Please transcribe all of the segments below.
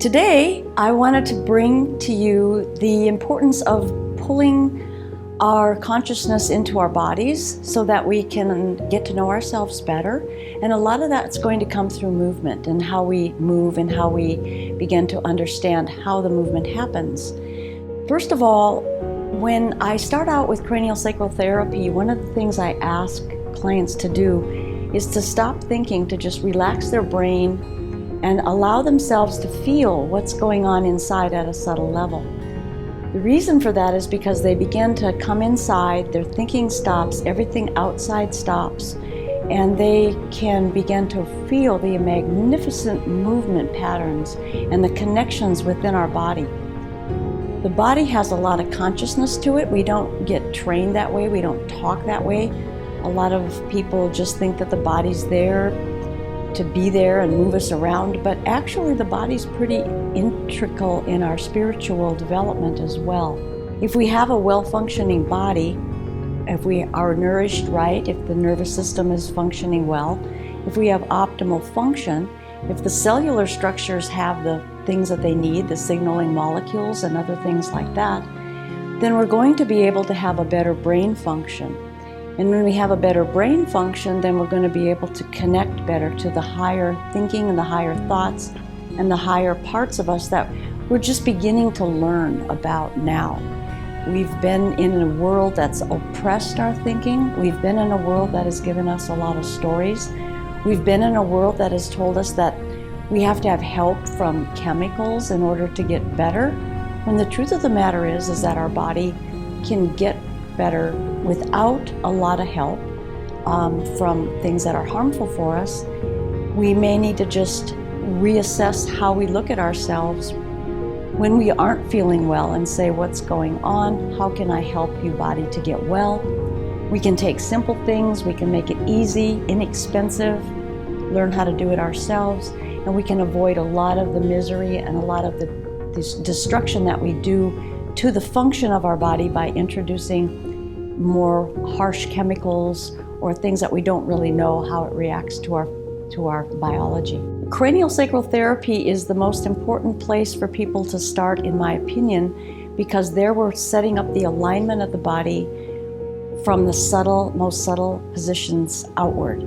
Today, I wanted to bring to you the importance of pulling our consciousness into our bodies so that we can get to know ourselves better. And a lot of that's going to come through movement and how we move and how we begin to understand how the movement happens. First of all, when I start out with craniosacral therapy, one of the things I ask clients to do is to stop thinking, to just relax their brain and allow themselves to feel what's going on inside at a subtle level. The reason for that is because they begin to come inside, their thinking stops, everything outside stops, and they can begin to feel the magnificent movement patterns and the connections within our body. The body has a lot of consciousness to it. We don't get trained that way, we don't talk that way. A lot of people just think that the body's there to be there and move us around, but actually the body's pretty integral in our spiritual development as well. If we have a well-functioning body, if we are nourished right, if the nervous system is functioning well, if we have optimal function, if the cellular structures have the things that they need, the signaling molecules and other things like that, then we're going to be able to have a better brain function. And when we have a better brain function, then we're going to be able to connect better to the higher thinking and the higher thoughts and the higher parts of us that we're just beginning to learn about now. We've been in a world that's oppressed our thinking. We've been in a world that has given us a lot of stories. We've been in a world that has told us that we have to have help from chemicals in order to get better, when the truth of the matter is that our body can get better without a lot of help from things that are harmful for us. We may need to just reassess how we look at ourselves when we aren't feeling well and say, what's going on? How can I help you, body, to get well? We can take simple things, we can make it easy, inexpensive, learn how to do it ourselves, and we can avoid a lot of the misery and a lot of the destruction that we do to the function of our body by introducing more harsh chemicals or things that we don't really know how it reacts to our biology. Craniosacral therapy is the most important place for people to start, in my opinion, because there we're setting up the alignment of the body from the most subtle positions outward.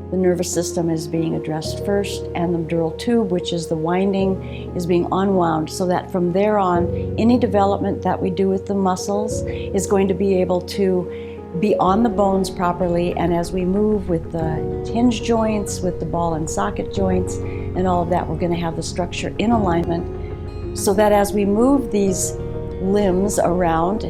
The nervous system is being addressed first, and the dural tube, which is the winding, is being unwound so that from there on, any development that we do with the muscles is going to be able to be on the bones properly. And as we move with the hinge joints, with the ball and socket joints, and all of that, we're going to have the structure in alignment so that as we move these limbs around,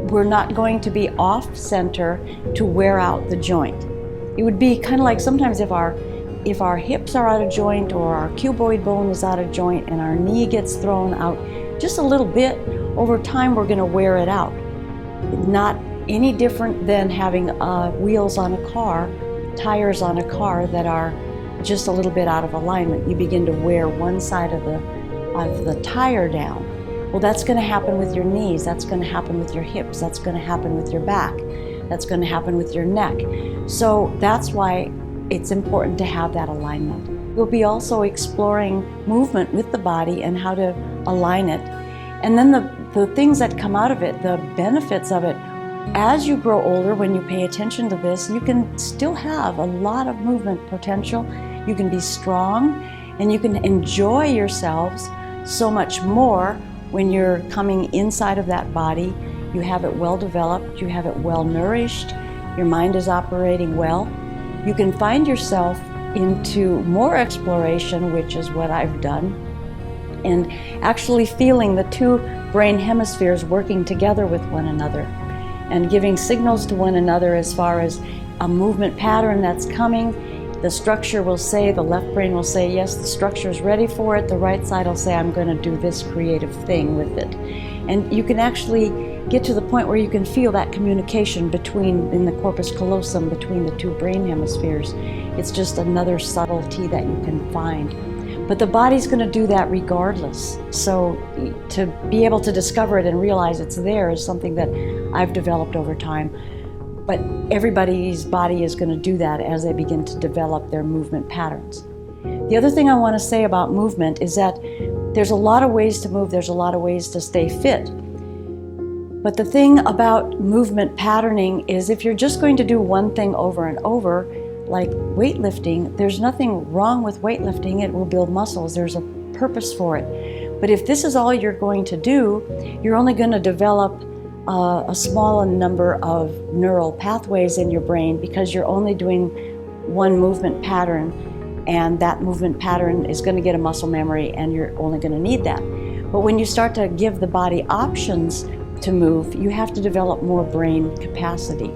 we're not going to be off center to wear out the joint. It would be kind of like sometimes if our hips are out of joint or our cuboid bone is out of joint and our knee gets thrown out just a little bit, over time we're going to wear it out. Not any different than having wheels on a car, tires on a car that are just a little bit out of alignment. You begin to wear one side of the tire down. Well, that's going to happen with your knees, that's going to happen with your hips, that's going to happen with your back. That's going to happen with your neck. So that's why it's important to have that alignment. We'll be also exploring movement with the body and how to align it. And then the things that come out of it, the benefits of it, as you grow older, when you pay attention to this, you can still have a lot of movement potential. You can be strong and you can enjoy yourselves so much more when you're coming inside of that body. You have it well developed, you have it well nourished, your mind is operating well. You can find yourself into more exploration, which is what I've done, and actually feeling the two brain hemispheres working together with one another and giving signals to one another as far as a movement pattern that's coming. The structure will say, the left brain will say, yes, the structure is ready for it. The right side will say, I'm going to do this creative thing with it. And you can actually get to the point where you can feel that communication in the corpus callosum, between the two brain hemispheres. It's just another subtlety that you can find. But the body's going to do that regardless. So to be able to discover it and realize it's there is something that I've developed over time. But everybody's body is going to do that as they begin to develop their movement patterns. The other thing I want to say about movement is that There's a lot of ways to move, there's a lot of ways to stay fit. But the thing about movement patterning is if you're just going to do one thing over and over, like weightlifting, there's nothing wrong with weightlifting. It will build muscles. There's a purpose for it. But if this is all you're going to do, you're only going to develop a small number of neural pathways in your brain because you're only doing one movement pattern, and that movement pattern is going to get a muscle memory, and you're only going to need that. But when you start to give the body options to move, you have to develop more brain capacity.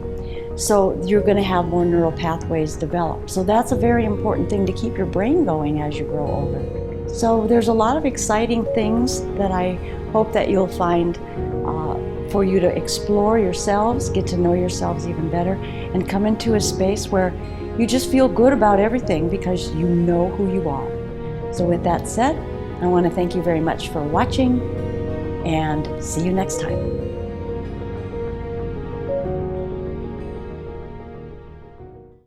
So you're going to have more neural pathways developed. So that's a very important thing to keep your brain going as you grow older. So there's a lot of exciting things that I hope that you'll find for you to explore yourselves, get to know yourselves even better, and come into a space where you just feel good about everything because you know who you are. So with that said, I want to thank you very much for watching, and see you next time.